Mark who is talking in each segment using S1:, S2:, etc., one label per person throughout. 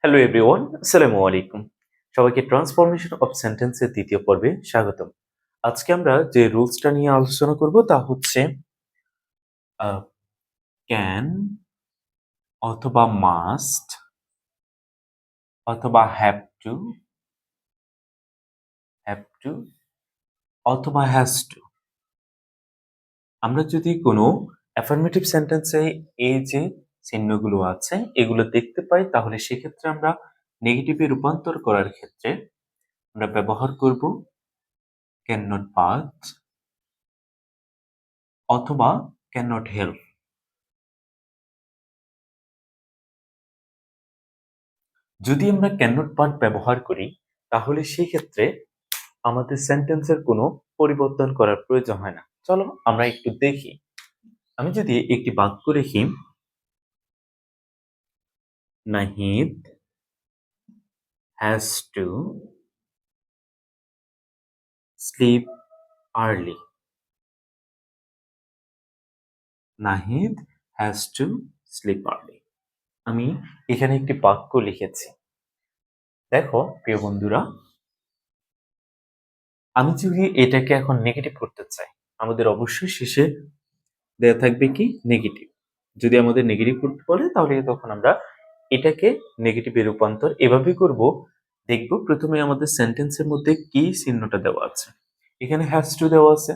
S1: Hello everyone, আসসালামু আলাইকুম। সবাইকে ট্রান্সফরমেশন অফ সেন্টেন্সের দ্বিতীয় পর্বে স্বাগতম। আজকে আমরা যে রুলসটা নিয়ে আলোচনা করব তা হচ্ছে ক্যান অথবা মাস্ট অথবা হ্যাভ টু অথবা হ্যাজ টু। আমরা যদি কোনো অ্যাফার্মেটিভ সেন্টেন্সে এই যে চিহ্নগুলো আছে এগুলো দেখতে পাই, তাহলে সেক্ষেত্রে আমরা নেগেটিভে রূপান্তর করার ক্ষেত্রে আমরা ব্যবহার করব ক্যান নট বাট অথবা ক্যান নট হেল্প। যদি আমরা ক্যান নট বাট ব্যবহার করি, তাহলে সেই ক্ষেত্রে আমাদের সেন্টেন্সের কোনো পরিবর্তন করার প্রয়োজন হয় না। চলো আমরা একটু দেখি। আমি যদি একটি বাক্য লিখি, Nahid has to sleep early. Nahid has to sleep early. আমি এখানে একটি বাক্য লিখেছি। দেখো প্রিয় বন্ধুরা, আমি যদি এটাকে এখন নেগেটিভ করতে চাই, আমাদের অবশ্যই শেষে দেয়া থাকবে কি নেগেটিভ। যদি আমাদের নেগেটিভ করতে বলে, তাহলে তখন আমরা এটাকে নেগেটিভে রূপান্তর এভাবে করব। দেখব প্রথমে আমাদের সেন্টেন্সের মধ্যে কি চিহ্নটা দেওয়া আছে। এখানে হ্যাজ টু দেওয়া আছে,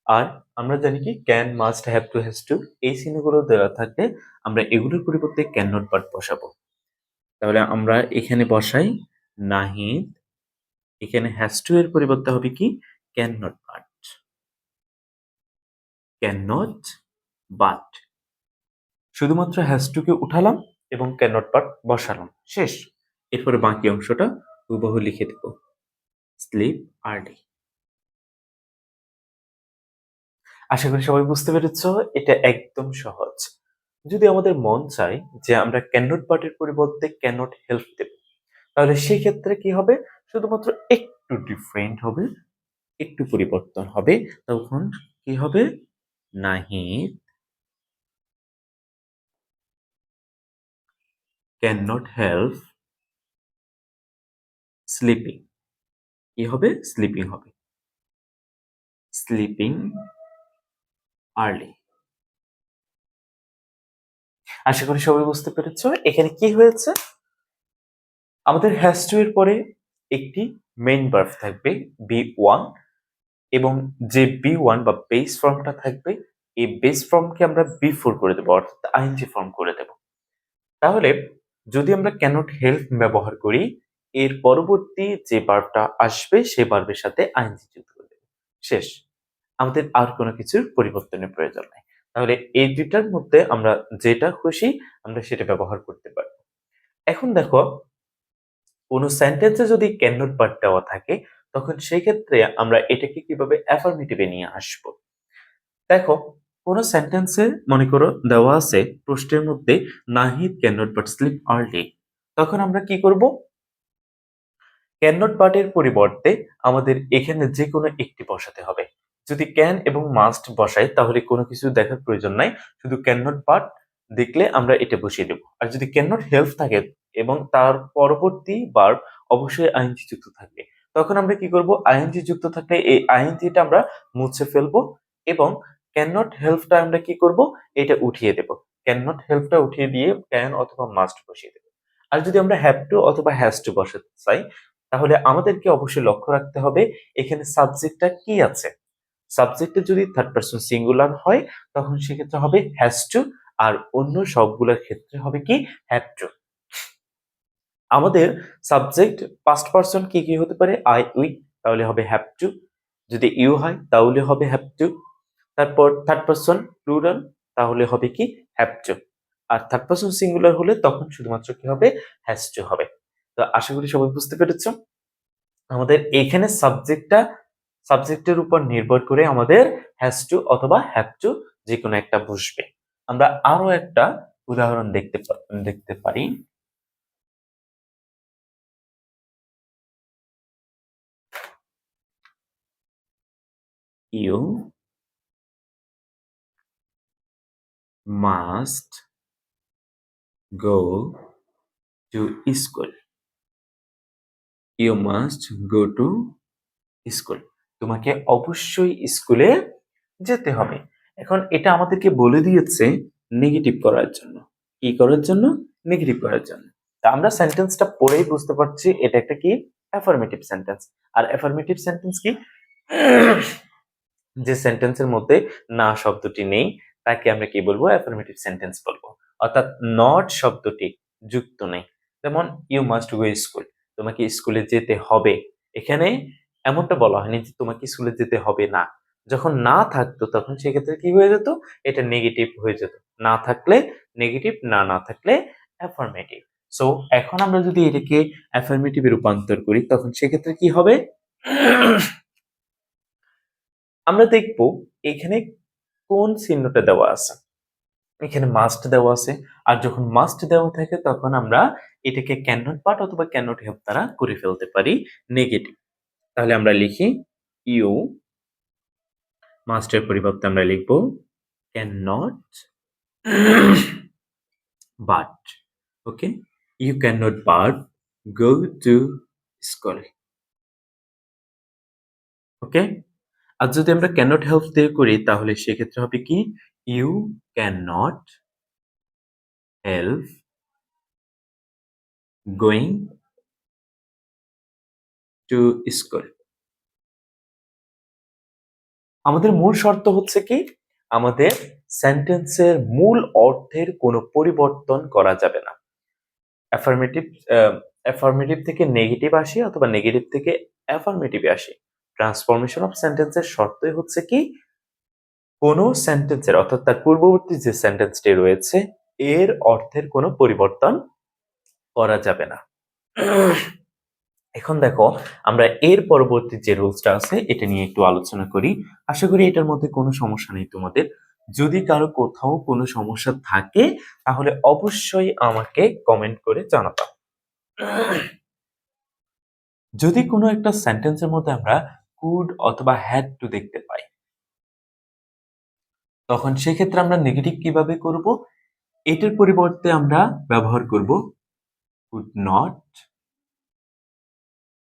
S1: আর আমরা জানি কি can, must, have to, has to এই চিহ্নগুলো দেওয়া থাকলে আমরা এগুলোর পরিবর্তে ক্যান নট বাট বসাবো। তাহলে আমরা এখানে বসাই নাহিদ, এখানে হ্যাজ টু এর পরিবর্তে হবে কি can not but. Can not but, শুধুমাত্র হ্যাজ টু কে উঠালাম এবং ক্যান নট বাট বসালাম, শেষ। এরপরে বাকি অংশটা হুবহু লিখে দেব, স্লিপ আর্লি। আশা করি সবাই বুঝতে পেরেছ, এটা একদম সহজ। যদি আমাদের মন চায় যে আমরা ক্যান নট বাটের পরিবর্তে ক্যান নট হেল্প দেব, তাহলে সেই ক্ষেত্রে কি হবে, শুধুমাত্র একটু ডিফারেন্ট হবে, একটু পরিবর্তন হবে। তখন কি হবে, Nahid can not help sleeping. কি হবে, স্লিপিং হবে, স্লিপিং আর্লি। আশা করি সবাই বুঝতে পেরেছ এখানে কি হয়েছে। আমাদের হ্যাজ টু এর পরে একটি মেইন ভার্ব থাকবে বি ওয়ান, এবং যে বি ওয়ান বা বেস ফর্মটা থাকবে, এই বেস ফর্মকে আমরা বি ফোর করে দেবো, অর্থাৎ আইএনজি ফর্ম করে দেব। তাহলে যদি আমরা ক্যানট হেল্প ব্যবহার করি, এর পরবর্তী যে ভার্বটা আসবে সেই ভার্বের সাথে আইএনজি যুক্ত করে দেব, শেষ। আমাদের আর কোনো কিছুর পরিবর্তনের প্রয়োজন নাই। তাহলে এই দুটার মধ্যে আমরা যেটা খুশি আমরা সেটা ব্যবহার করতে পারবো। এখন দেখো, কোনো সেন্টেন্সে যদি ক্যান নট বাট দেওয়া থাকে, তখন সেই ক্ষেত্রে আমরা এটাকে কিভাবে অ্যাফার্মেটিভে নিয়ে আসব। দেখো, কোনো সেন্টেন্সে মনে করো দেওয়া আছে প্রশ্নের মধ্যে Nahid can not but slip early, তখন আমরা কি করব, ক্যান নট বাট এর পরিবর্তে আমাদের এখানে যে কোনো একটি বসাতে হবে। যদি ক্যান এবং মাস্ট বসাই, তাহলে কোনো কিছু দেখার প্রয়োজন নাই, শুধু ক্যান নট বাট দেখলে আমরা এটা বসিয়ে দেব। আর যদি ক্যান নট হেল্প থাকে এবং তার পরবর্তী ভার্ব অবশ্যই আইএনজি যুক্ত থাকবে, তখন আমরা কি করব, আইএনজি যুক্ত থাকলে এই আইএনজিটা আমরা মুছে ফেলবো, এবং ক্যান নট হেল্পটা আমরা কি করব, এটা উঠিয়ে দেব। ক্যান নট হেল্পটা উঠিয়ে দিয়ে ক্যান অথবা মাস্ট বসিয়ে দেব। আর যদি আমরা হ্যাভ টু অথবা হ্যাজ টু বসাতে চাই, তাহলে আমাদেরকে অবশ্যই লক্ষ্য রাখতে হবে এখানে সাবজেক্টটা কি আছে। সাবজেক্টে যদি থার্ড পারসন সিঙ্গুলার হয়, তখন সেক্ষেত্রে হবে হ্যাজ টু, আর অন্য সবগুলোর ক্ষেত্রে হবে কি হ্যাভ টু। আমাদের সাবজেক্ট ফার্স্ট পারসন কি কি হতে পারে, আই উই, তাহলে হবে হ্যাভ টু। যদি ইউ হয় তাহলে হবে হ্যাভ টু। তারপর থার্ড পারসন প্লুরাল, তাহলে হবে কি হ্যাভ টু। আর থার্ড পারসন সিঙ্গুলার হলে তখন শুধুমাত্র কি হবে, হ্যাজ টু হবে। তো আশা করি সবাই বুঝতে পেরেছো। আমাদের এখানে সাবজেক্টের উপর নির্ভর করে আমাদের হ্যাজ টু অথবা হ্যাভ টু যে কোনো একটা বসবে। আমরা আরো একটা উদাহরণ দেখতে পারি। You must go to school, you must go to school. তোমাকে অবশ্যই স্কুলে যেতে হবে। এখন এটা আমাদেরকে বলে দিয়েছে নেগেটিভ করার জন্য। কি করার জন্য? নেগেটিভ করার জন্য। তা আমরা সেন্টেন্সটা পড়েই বুঝতে পারছি এটা একটা কি? Affirmative sentence. আর অ্যাফার্মেটিভ সেন্টেন্স কি? যে সেন্টেন্সের মধ্যে না শব্দটি নেই তাকে আমরা কি বলবো? অ্যাফার্মেটিভ সেন্টেন্স বলবো। অর্থাৎ নট শব্দটি যুক্ত নেই। যেমন ইউ মাস্ট গো স্কুল, তোমাকে স্কুলে যেতে হবে। এখানে এমনটা বলা হয়নি যে তোমাকে স্কুলে যেতে হবে না। যখন না থাকতো তখন সেক্ষেত্রে কি হয়ে যেত? এটা নেগেটিভ হয়ে যেত। না থাকলে নেগেটিভ, না থাকলে অ্যাফার্মেটিভ। সো এখন আমরা যদি এটাকে অ্যাফার্মেটিভে রূপান্তর করি তখন সেক্ষেত্রে কি হবে? আমরা দেখব এখানে কোন চিহ্নটা দেওয়া আছে। এখানে মাস্ট দেওয়া আছে। আর যখন মাস্ট দেওয়া থাকে তখন আমরা এটাকে ক্যান নট পার্ট অথবা ক্যান নট হেল্প দ্বারা করে ফেলতে পারি নেগেটিভ। তাহলে আমরা লিখি ইউ মাস্টের পরিবর্তে আমরা লিখব can not but. Okay, you can not but go to school. Okay, আর যদি আমরা ক্যান নট হেল্প দিয়ে করি তাহলে সেক্ষেত্রে হবে কি? You can not help going to school. আমাদের মূল শর্ত হচ্ছে কি? আমাদের সেন্টেন্সের মূল অর্থের কোনো পরিবর্তন করা যাবে না। অ্যাফার্মেটিভ অ্যাফার্মেটিভ থেকে নেগেটিভ আসি অথবা নেগেটিভ থেকে অ্যাফার্মেটিভে আসি। ট্রান্সফরমেশন অফ সেন্টেন্সের শর্তই হচ্ছে কি? কোনো সেন্টেন্সের অর্থাৎ তার পূর্ববর্তী যে সেন্টেন্সটি রয়েছে এর অর্থের কোনো পরিবর্তন করা যাবে না। এখন দেখো আমরা এর পরবর্তী যে রুলসটা আছে এটা নিয়ে একটু আলোচনা করি। আশা করি এটার মধ্যে কোনো সমস্যা নেই তোমাদের। যদি কারো কোথাও কোনো সমস্যা থাকে তাহলে অবশ্যই আমাকে কমেন্ট করে জানাবা। যদি কোনো একটা সেন্টেন্সের মধ্যে আমরা কুড অথবা হ্যাড টু দেখতে পাই তখন সেক্ষেত্রে আমরা নেগেটিভ কিভাবে করব? এটার পরিবর্তে আমরা ব্যবহার করব কুড নট,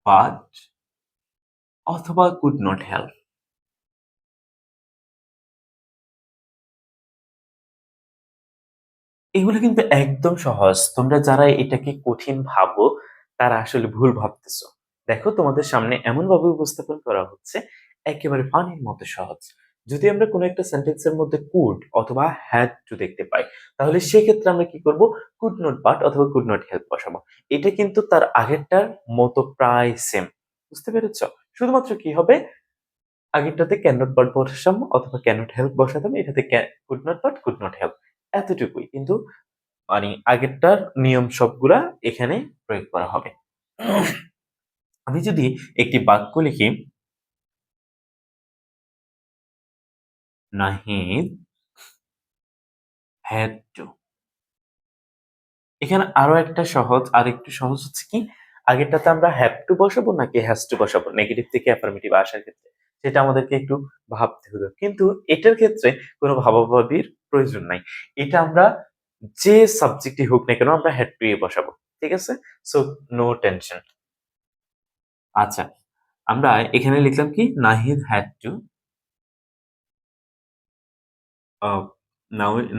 S1: বাট অথবা কুড নট হেল্প। এগুলো কিন্তু একদম সহজ। তোমরা যারা এটাকে কঠিন ভাবো তারা আসলে ভুল ভাবতেছো। দেখো তোমাদের সামনে এমনভাবে উপস্থাপন করা হচ্ছে একেবারে পানির মতো সহজ। যদি আমরা কোনো একটা সেন্টেন্সের মধ্যে কুড অথবা হ্যাড টু দেখতে পাই তাহলে সেক্ষেত্রে আমরা কি করব? কুড নট বাট অথবা কুড নট হেল্প বসাবো। এটা কিন্তু তার আগেরটার মতো প্রায় সেম। বুঝতে পেরেছো? শুধুমাত্র কি হবে? আগেরটাতে ক্যান নট বাট বসাতাম অথবা ক্যান নট হেল্প বসাতাম, এটাতে could not but could not help, এতটুকুই। কিন্তু মানে আগেরটার নিয়ম সবগুলা এখানে প্রয়োগ করা হবে। আমি যদি একটি বাক্য লিখি নাহিদ হ্যাড টু, এখানে আরো একটা সহজ, আর একটু সহজ হচ্ছে কি আগেরটাতে আমরা হ্যাভ টু বসাবো নাকি হ্যাজ টু বসাবো নেগেটিভ থেকে অ্যাফার্মেটিভ আসার ক্ষেত্রে, সেটা আমাদেরকে একটু ভাবতে হলো। কিন্তু এটার ক্ষেত্রে কোনো ভাবাভাবির প্রয়োজন নাই। এটা আমরা যে সাবজেক্টই হোক না কেন আমরা হ্যাড টু এ বসাবো। ঠিক আছে? So no tension. আচ্ছা, আমরা এখানে লিখলাম কি Nahid had to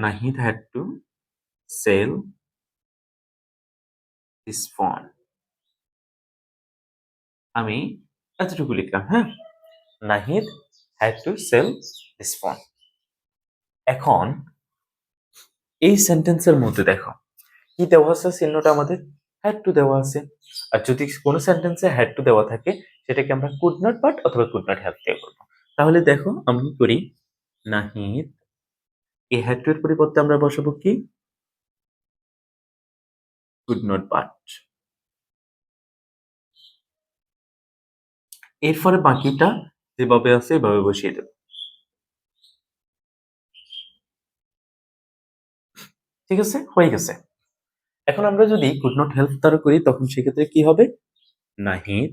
S1: Nahid had to sell his phone. আমি এতটুকু লিখলাম, হ্যাঁ? Nahid had to sell his phone. এখন এই সেন্টেন্সের মধ্যে দেখো কি দেওয়া আছে? চিহ্নটা আমাদের হ্যাড টু দেওয়া আছে। আর যদি কোনো সেন্টেন্সে হ্যাড টু দেওয়া থাকে সেটাকে আমরা কুড নট বাট অথবা কুড নট হ্যাভ দিয়ে করবো। তাহলে দেখো আমি কি করি? নাহিদ, এই হ্যাড টু এর পরিবর্তে আমরা বসাবো কি? Could not but. এরপরে বাকিটা যেভাবে আছে এভাবে বসিয়ে দেব। ঠিক আছে? হয়ে গেছে। এখন আমরা যদি কুড নট হেল্প দ্বারা করি তখন সেক্ষেত্রে কি হবে? Nahid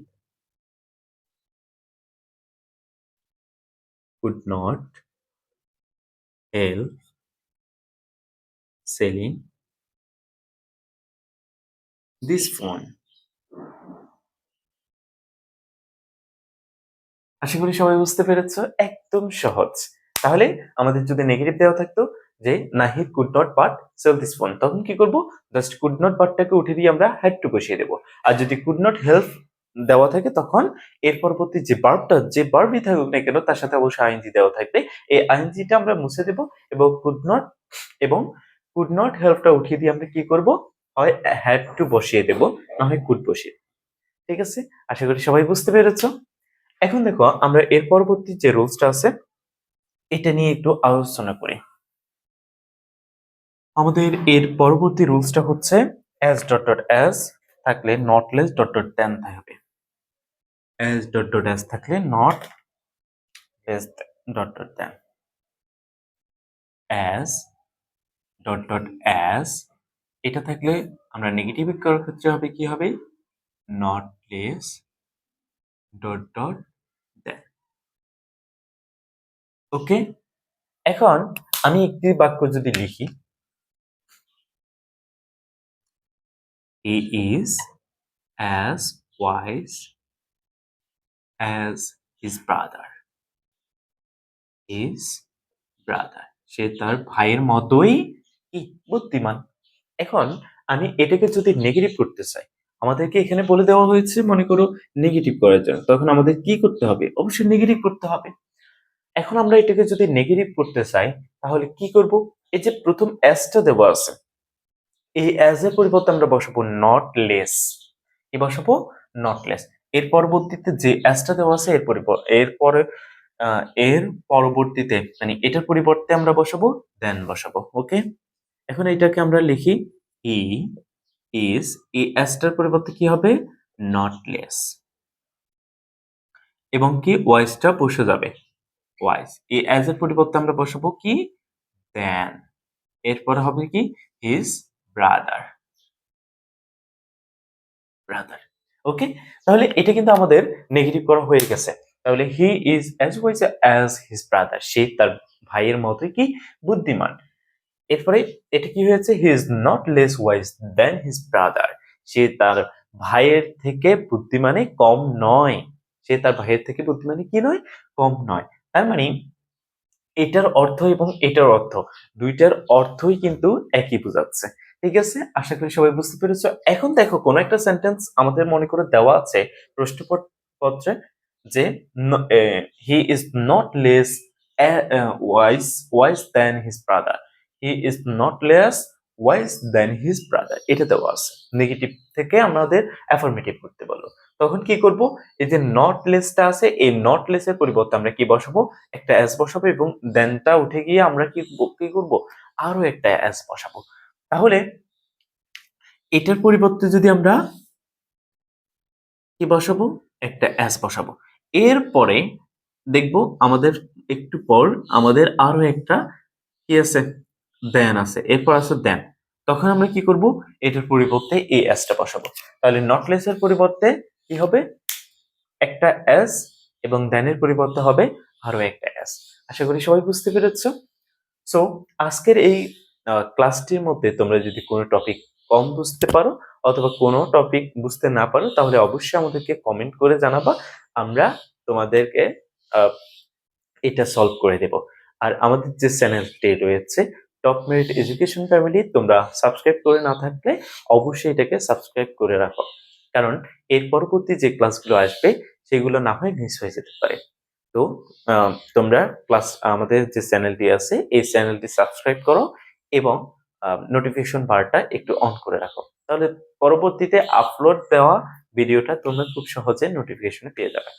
S1: could not help selling this phone. আশা করি সবাই বুঝতে পেরেছো, একদম সহজ। তাহলে আমাদের যদি নেগেটিভ দেওয়া থাকতো যে Nahid could not but sell this phone, তখন কি করব, জাস্ট কুড নট বাটটাকে উঠে দিয়ে আমরা হ্যাড টু বসিয়ে দেবো। আর যদি কুড নট হেল্প দেওয়া থাকে তখন এর পরবর্তী যে ভার্বটা, যে ভার্বই থাকুক না কেন তার সাথে অবশ্যই আইএনজি দেওয়া থাকবে। এই আইএনজিটা আমরা মুছে দেব এবং কুড নট হেল্পটা উঠিয়ে দিয়ে আমরা কি করব, হয় হ্যাড টু বসিয়ে দেব, না হয় কুড বসিয়ে। ঠিক আছে, আশা করি সবাই বুঝতে পেরেছো। এখন দেখো আমরা এর পরবর্তী যে রুলসটা আছে এটা নিয়ে একটু আলোচনা করি। আমাদের এর পরবর্তী রুলসটা হচ্ছে অ্যাজ ডট ডট অ্যাজ থাকলে not less dot dot than থাকবে। অ্যাজ ডট ডট অ্যাজ থাকলে not less dot dot than. As dot dot as এটা থাকলে আমরা নেগেটিভ করার ক্ষেত্রে হবে কি হবে, not less dot dot than. Okay, এখন আমি একটি বাক্য যদি লিখি, he is as wise as his brother. His brother. সে তার ভাইয়ের মতোই কি বুদ্ধিমান। এখন আমি এটাকে যদি নেগেটিভ করতে চাই, আমাদেরকে এখানে বলে দেওয়া হয়েছে মনে করো নেগেটিভ করার জন্য, তখন আমাদের কি করতে হবে, অবশ্যই নেগেটিভ করতে হবে। এখন আমরা এটাকে যদি নেগেটিভ করতে চাই তাহলে কি করব, এই যে প্রথম অ্যাজটা দেওয়া আছে, এই অ্যাজ এর পরিবর্তে আমরা বসাবো নট লেস। কি বসাবো, নট লেস। এর পরবর্তীতে যে অ্যাজটা দেওয়া আছে এর পরবর্তীতে মানে এটার পরিবর্তে আমরা বসাবো দেন বসাবো। ওকে, এখন এটাকে আমরা লিখি হি ইজ, এই অ্যাজটার পরিবর্তে কি হবে, নট লেস, এবং কি ওয়াইসটা বসে যাবে, ওয়াইস। এই অ্যাজ এর পরিবর্তে আমরা বসাবো কি, দেন। এরপর হবে কি, হিজ ব্রাদার, ব্রাদার। ওকে, তাহলে এটা কিন্তু আমাদের নেগেটিভ করা হয়ে গেছে। তাহলে he is as wise as his brother, সে তার ভাইয়ের মতোই কি বুদ্ধিমান। এরপরে এটা কি হয়েছে, he is not less wise than his brother, সে তার ভাইয়ের থেকে বুদ্ধিমানে কম নয়। সে তার ভাইয়ের থেকে বুদ্ধিমানে কি নয়, কম নয়। তার মানে এটার অর্থ এবং এটার অর্থ দুইটার অর্থই কিন্তু একই বোঝাচ্ছে। ঠিক আছে, আশা করি সবাই বুঝতে পেরেছো। এখন দেখো কোন একটা সেন্টেন্স আমাদের মনে করে দেওয়া আছে প্রশ্নপত্রে যে he is not less wise than his brother, he is not less wise than his brother, এটা দেওয়া আছে। নেগেটিভ থেকে আমাদের অ্যাফার্মেটিভ করতে বলো, তখন কি করব, এই যে নট লেসটা আছে এই নট লেসের পরিবর্তে আমরা কি বসাবো, একটা অ্যাস বসাবো, এবং দেনটা উঠে গিয়ে আমরা কি করব, আরো একটা অ্যাস বসাবো। তাহলে এটার পরিবর্তে যদি আমরা কি বসাবো, একটা অ্যাস বসাবো। এরপরে দেখবো আমাদের একটু পর আমাদের আরো একটা কি আছে, দেন আছে, এরপর আছে দেন। তখন আমরা কি করব, এটার পরিবর্তে এই অ্যাসটা বসাবো। তাহলে নট লেসের পরিবর্তে কি হবে, একটা এস, এবং দেনের পরিবর্তে হবে আরো একটা এস। আশা করি সবাই বুঝতে পেরেছো। সো আজকের এই ক্লাসটির মধ্যে তোমরা যদি কোনো টপিক কম বুঝতে পারো অথবা কোনো টপিক বুঝতে না পারো তাহলে অবশ্যই আমাদেরকে কমেন্ট করে জানাবা, আমরা তোমাদেরকে আহ, এটা সলভ করে দেব। আর আমাদের যে চ্যানেলটি রয়েছে টপ মেরিট এডুকেশন ফ্যামিলি, তোমরা সাবস্ক্রাইব করে না থাকলে অবশ্যই এটাকে সাবস্ক্রাইব করে রাখো, কারণ এর পরবর্তী যে ক্লাসগুলো আসবে সেগুলো না হয় মিস হয়ে যেতে পারে। তো তোমরা আমাদের যে চ্যানেলটি আছে এই চ্যানেলটি সাবস্ক্রাইব করো এবং নোটিফিকেশন বারটা একটু অন করে রাখো, তাহলে পরবর্তীতে আপলোড দেওয়া ভিডিওটা তোমরা খুব সহজে নোটিফিকেশনে পেয়ে যাবে।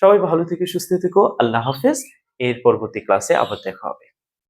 S1: সবাই ভালো থেকে সুস্থ থেকো, আল্লাহ হাফেজ। এর পরবর্তী ক্লাসে আবার দেখা হবে।